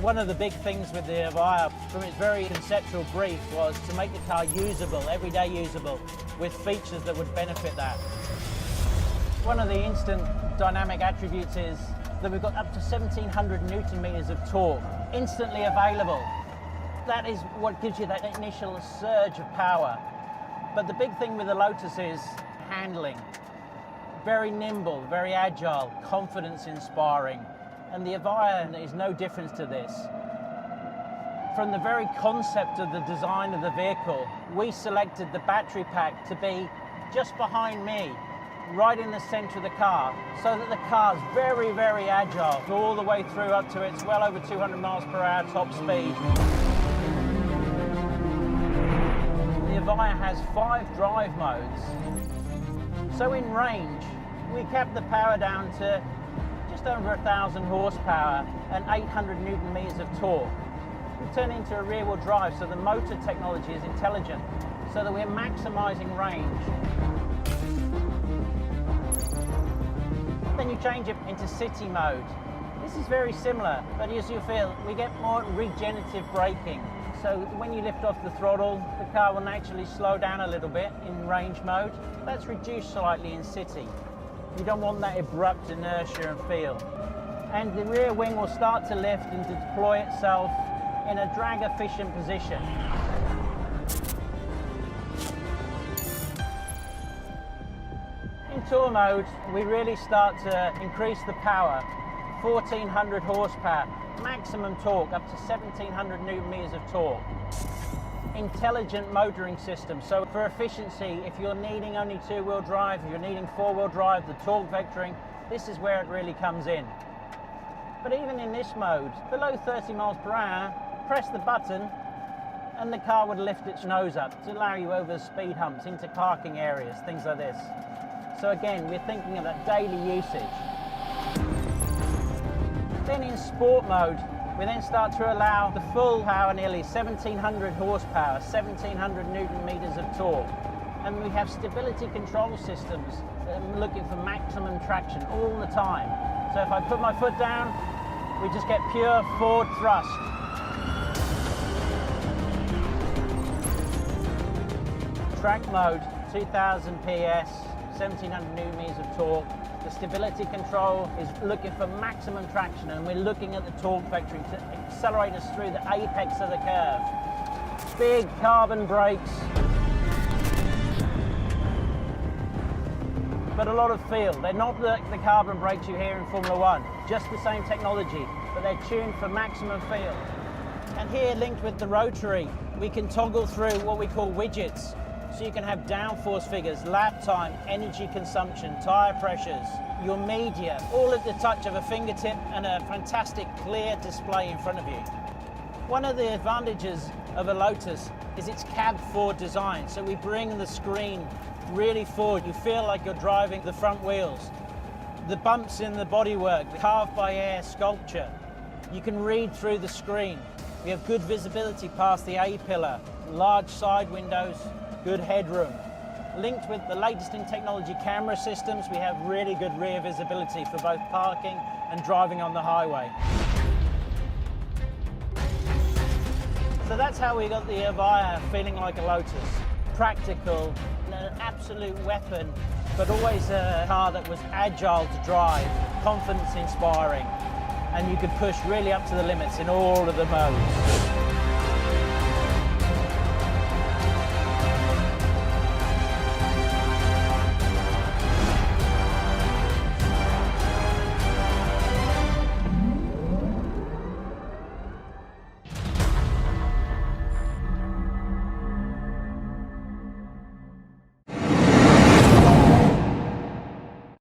One of the big things with the Evija, from its very conceptual brief, was to make the car usable, everyday usable, with features that would benefit that. One of the instant dynamic attributes is that we've got up to 1,700 Newton meters of torque, instantly available. That is what gives you that initial surge of power. But the big thing with the Lotus is handling. Very nimble, very agile, confidence inspiring. And the Evija is no difference to this. From the very concept of the design of the vehicle, we selected the battery pack to be just behind me, right in the center of the car, so that the car's very, very agile, all the way through up to its well over 200 miles per hour top speed. The Evija has 5 drive modes. So in range, we kept the power down to just over 1,000 horsepower and 800 Newton meters of torque. We turn it into a rear-wheel drive, so the motor technology is intelligent, so that we're maximizing range. Then you change it into city mode. This is very similar, but as you feel, we get more regenerative braking. So when you lift off the throttle, the car will naturally slow down a little bit in range mode. That's reduced slightly in city. You don't want that abrupt inertia and feel. And the rear wing will start to lift and to deploy itself in a drag-efficient position. In tour mode, we really start to increase the power. 1,400 horsepower, maximum torque up to 1,700 Newton meters of torque. Intelligent motoring system, so for efficiency, if you're needing only 2-wheel drive, if you're needing 4-wheel drive, the torque vectoring, this is where it really comes in. But even in this mode, below 30 miles per hour, press the button and the car would lift its nose up to allow you over speed humps, into parking areas, things like this. So again, we're thinking of that daily usage. Then in sport mode, we then start to allow the full power, nearly 1,700 horsepower, 1,700 Newton meters of torque. And we have stability control systems that are looking for maximum traction all the time. So if I put my foot down, we just get pure forward thrust. Track mode, 2,000 PS, 1,700 Newton meters of torque. The stability control is looking for maximum traction, and we're looking at the torque vectoring to accelerate us through the apex of the curve. Big carbon brakes, but a lot of feel. They're not the carbon brakes you hear in Formula One, just the same technology, but they're tuned for maximum feel. And here, linked with the rotary, we can toggle through what we call widgets. So you can have downforce figures, lap time, energy consumption, tyre pressures, your media, all at the touch of a fingertip and a fantastic clear display in front of you. One of the advantages of a Lotus is its cab forward design. So we bring the screen really forward. You feel like you're driving the front wheels. The bumps in the bodywork, the carved by air sculpture. You can read through the screen. We have good visibility past the A-pillar, large side windows, good headroom. Linked with the latest in technology camera systems, we have really good rear visibility for both parking and driving on the highway. So that's how we got the Evija feeling like a Lotus. Practical, an absolute weapon, but always a car that was agile to drive, confidence inspiring, and you could push really up to the limits in all of the modes.